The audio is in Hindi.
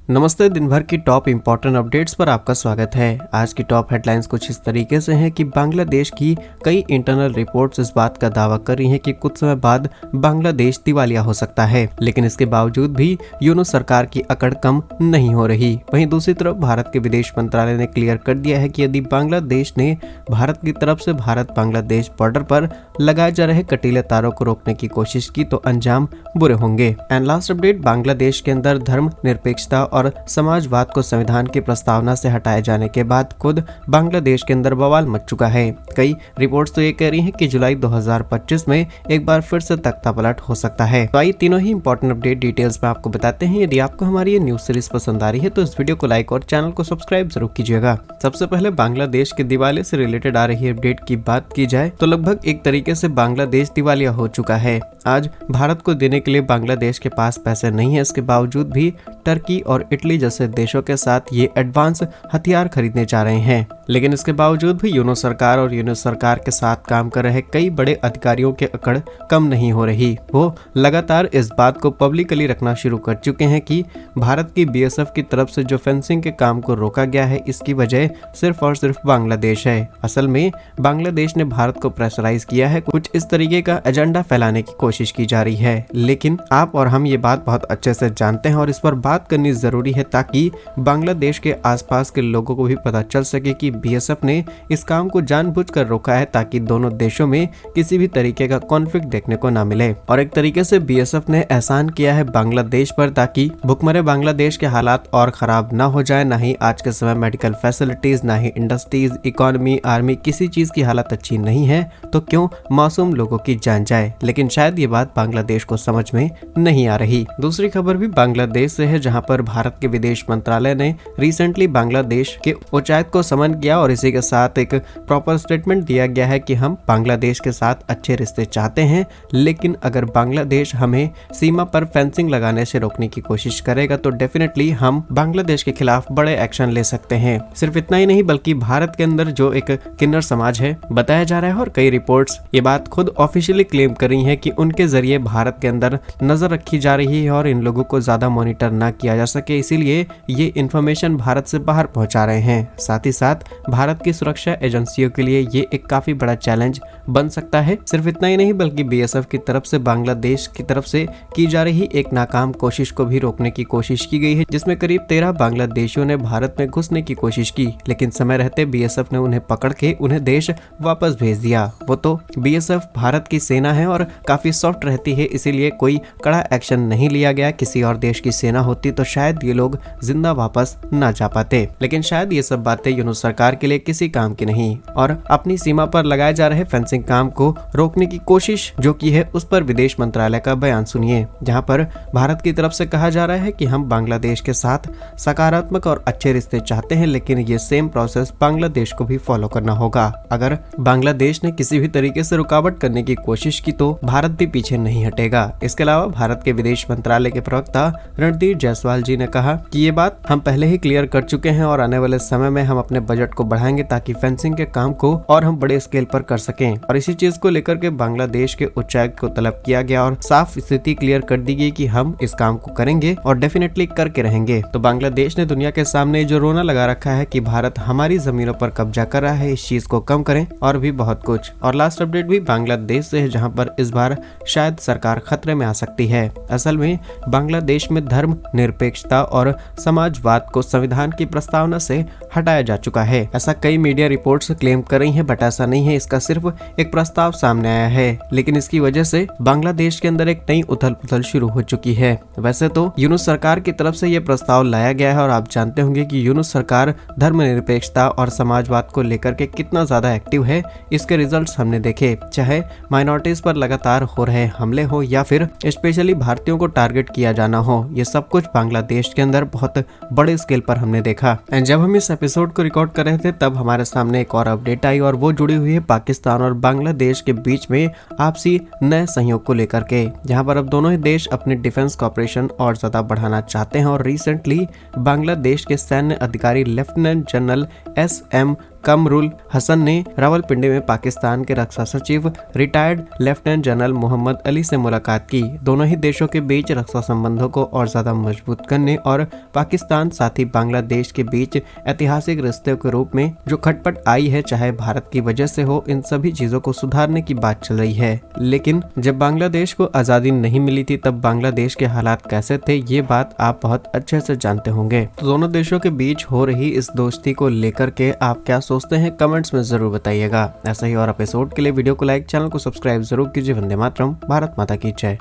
नमस्ते। दिन भर की टॉप इंपॉर्टेंट अपडेट्स पर आपका स्वागत है। आज की टॉप हेडलाइंस कुछ इस तरीके से हैं कि बांग्लादेश की कई इंटरनल रिपोर्ट्स इस बात का दावा कर रही हैं कि कुछ समय बाद बांग्लादेश दिवालिया हो सकता है, लेकिन इसके बावजूद भी यूनूस सरकार की अकड़ कम नहीं हो रही। वहीं दूसरी तरफ भारत के विदेश मंत्रालय ने क्लियर कर दिया है कि यदि बांग्लादेश ने भारत की तरफ से भारत बांग्लादेश बॉर्डर पर लगाए जा रहे कटीले तारों को रोकने की कोशिश की तो अंजाम बुरे होंगे। एंड लास्ट अपडेट, बांग्लादेश के अंदर धर्म निरपेक्षता और समाजवाद को संविधान की प्रस्तावना से हटाए जाने के बाद खुद बांग्लादेश के अंदर बवाल मच चुका है। कई रिपोर्ट्स तो ये कह रही हैं कि जुलाई 2025 में एक बार फिर से तख्ता पलट हो सकता है। तो आइए तीनों ही इंपॉर्टेंट अपडेट डिटेल्स में आपको बताते हैं। यदि आपको हमारी ये न्यूज सीरीज पसंद आ रही है तो इस वीडियो को लाइक और चैनल को सब्सक्राइब जरूर कीजिएगा। सबसे पहले बांग्लादेश के दिवालिये से रिलेटेड आ रही अपडेट की बात की जाए तो लगभग एक तरीके से बांग्लादेश दिवालिया हो चुका है। आज भारत को देने के लिए बांग्लादेश के पास पैसे नहीं है, इसके बावजूद भी टर्की और इटली जैसे देशों के साथ ये एडवांस हथियार खरीदने जा रहे हैं। लेकिन इसके बावजूद भी यूनूस सरकार और यूनूस सरकार के साथ काम कर रहे कई बड़े अधिकारियों के अकड़ कम नहीं हो रही। वो लगातार इस बात को पब्लिकली रखना शुरू कर चुके हैं कि भारत की बीएसएफ की तरफ से जो फेंसिंग के काम को रोका गया है, इसकी वजह सिर्फ और सिर्फ बांग्लादेश है। असल में बांग्लादेश ने भारत को प्रेशराइज किया है, कुछ इस तरीके का एजेंडा फैलाने की कोशिश की जा रही है। लेकिन आप और हम ये बात बहुत अच्छे से जानते हैं और इस पर बात करनी जरूरी है ताकि बांग्लादेश के आसपास के लोगों को भी पता चल सके कि बीएसएफ ने इस काम को जानबूझकर रोका है ताकि दोनों देशों में किसी भी तरीके का कॉन्फ्लिक्ट देखने को ना मिले। और एक तरीके से बीएसएफ ने एहसान किया है बांग्लादेश पर ताकि भुखमरे बांग्लादेश के हालात और खराब ना हो जाए। ना ही आज के समय मेडिकल फैसिलिटीज, ना ही इंडस्ट्रीज, इकोनॉमी, आर्मी, किसी चीज की हालत अच्छी नहीं है तो क्यों मासूम लोगों की जान जाए। लेकिन शायद ये बात बांग्लादेश को समझ में नहीं आ रही। दूसरी खबर भी बांग्लादेश से है, जहां पर भारत के विदेश मंत्रालय ने रिसेंटली बांग्लादेश के उच्चायुक्त को समन किया और इसी के साथ एक प्रॉपर स्टेटमेंट दिया गया है कि हम बांग्लादेश के साथ अच्छे रिश्ते चाहते हैं, लेकिन अगर बांग्लादेश हमें सीमा पर फेंसिंग लगाने से रोकने की कोशिश करेगा तो डेफिनेटली हम बांग्लादेश के खिलाफ बड़े एक्शन ले सकते हैं। सिर्फ इतना ही नहीं बल्कि भारत के अंदर जो एक किन्नर समाज है बताया जा रहा है और कई रिपोर्ट्स ये बात खुद ऑफिशियली क्लेम कर रही है कि उनके जरिए भारत के अंदर नजर रखी जा रही है और इन लोगों को ज्यादा मॉनिटर ना किया जा सके, इसीलिए ये इंफॉर्मेशन भारत से बाहर पहुंचा रहे हैं। साथ ही साथ भारत की सुरक्षा एजेंसियों के लिए ये एक काफी बड़ा चैलेंज बन सकता है। सिर्फ इतना ही नहीं बल्कि बीएसएफ की तरफ से बांग्लादेश की तरफ से की जा रही एक नाकाम कोशिश को भी रोकने की कोशिश की गई है, जिसमें करीब 13 बांग्लादेशियों ने भारत में घुसने की कोशिश की, लेकिन समय रहते बीएसएफ ने उन्हें पकड़ के उन्हें देश वापस भेज दिया। वो तो बीएसएफ भारत की सेना है और काफी सॉफ्ट रहती है, इसीलिए कोई कड़ा एक्शन नहीं लिया गया। किसी और देश की सेना होती तो शायद ये लोग जिंदा वापस ना जा पाते। लेकिन शायद ये सब बातें यूनूस सरकार के लिए किसी काम की नहीं और अपनी सीमा पर लगाए जा रहे फेंसिंग काम को रोकने की कोशिश जो की है उस पर विदेश मंत्रालय का बयान सुनिए, जहां पर भारत की तरफ से कहा जा रहा है कि हम बांग्लादेश के साथ सकारात्मक और अच्छे रिश्ते चाहते हैं, लेकिन ये सेम प्रोसेस बांग्लादेश को भी फॉलो करना होगा। अगर बांग्लादेश ने किसी भी तरीके से रुकावट करने की कोशिश की तो भारत भी पीछे नहीं हटेगा। इसके अलावा भारत के विदेश मंत्रालय के प्रवक्ता रणधीर जायसवाल जी ने कहा कि ये बात हम पहले ही क्लियर कर चुके हैं और आने वाले समय में हम अपने बजट को बढ़ाएंगे ताकि फेंसिंग के काम को और हम बड़े स्केल पर कर सकें। और इसी चीज को लेकर के बांग्लादेश के उच्चायुक्त को तलब किया गया और साफ स्थिति क्लियर कर दी गई कि हम इस काम को करेंगे और डेफिनेटली करके रहेंगे। तो बांग्लादेश ने दुनिया के सामने जो रोना लगा रखा है कि भारत हमारी जमीनों पर कब्जा कर रहा है, इस चीज को कम करें और भी बहुत कुछ। और लास्ट अपडेट भी बांग्लादेश से है, जहां पर इस बार शायद सरकार खतरे में आ सकती है। असल में बांग्लादेश में धर्म निरपेक्षता और समाजवाद को संविधान की प्रस्तावना से हटाया जा चुका है। ऐसा कई मीडिया रिपोर्ट्स क्लेम कर रही हैं, बट ऐसा नहीं है। इसका सिर्फ एक प्रस्ताव सामने आया है, लेकिन इसकी वजह से बांग्लादेश के अंदर एक नई उथल पुथल शुरू हो चुकी है। वैसे तो यूनूस सरकार की तरफ से यह प्रस्ताव लाया गया है और आप जानते होंगे कि यूनूस सरकार धर्मनिरपेक्षता और समाजवाद को लेकर के कितना ज्यादा एक्टिव है। इसके रिजल्ट्स हमने देखे, चाहे माइनॉरिटीज पर लगातार हो रहे हमले हो या फिर स्पेशली भारतीयों को टारगेट किया जाना हो, ये सब कुछ बांग्लादेश के अंदर बहुत बड़े स्केल पर हमने देखा। एंड जब हम इस एपिसोड को रिकॉर्ड कर रहे थे तब हमारे सामने एक और अपडेट आई और वो जुड़ी हुई है पाकिस्तान और बांग्लादेश के बीच में आपसी नए सहयोग को लेकर के, जहां पर अब दोनों ही देश अपने डिफेंस कॉपरेशन और ज्यादा बढ़ाना चाहते हैं। और रिसेंटली बांग्लादेश के सैन्य अधिकारी lieutenant general SM Kamrul Hasan ने रावलपिंडी में पाकिस्तान के रक्षा सचिव retired lieutenant general Mohammad Ali से मुलाकात की। दोनों ही देशों के बीच रक्षा संबंधों को और ज्यादा मजबूत करने और पाकिस्तान साथ ही बांग्लादेश के बीच ऐतिहासिक रिश्ते के रूप में जो खटपट आई है, चाहे भारत की वजह से हो, इन सभी चीजों को सुधारने की बात चल रही है। लेकिन जब बांग्लादेश को आजादी नहीं मिली थी तब बांग्लादेश के हालात कैसे थे, ये बात आप बहुत अच्छे से जानते होंगे। तो दोनों देशों के बीच हो रही इस दोस्ती को लेकर के आप क्या सोचते हैं, कमेंट्स में जरूर बताइएगा। ऐसा ही और एपिसोड के लिए वीडियो को लाइक, चैनल को सब्सक्राइब जरूर कीजिए। वंदे मातरम, भारत माता की जय।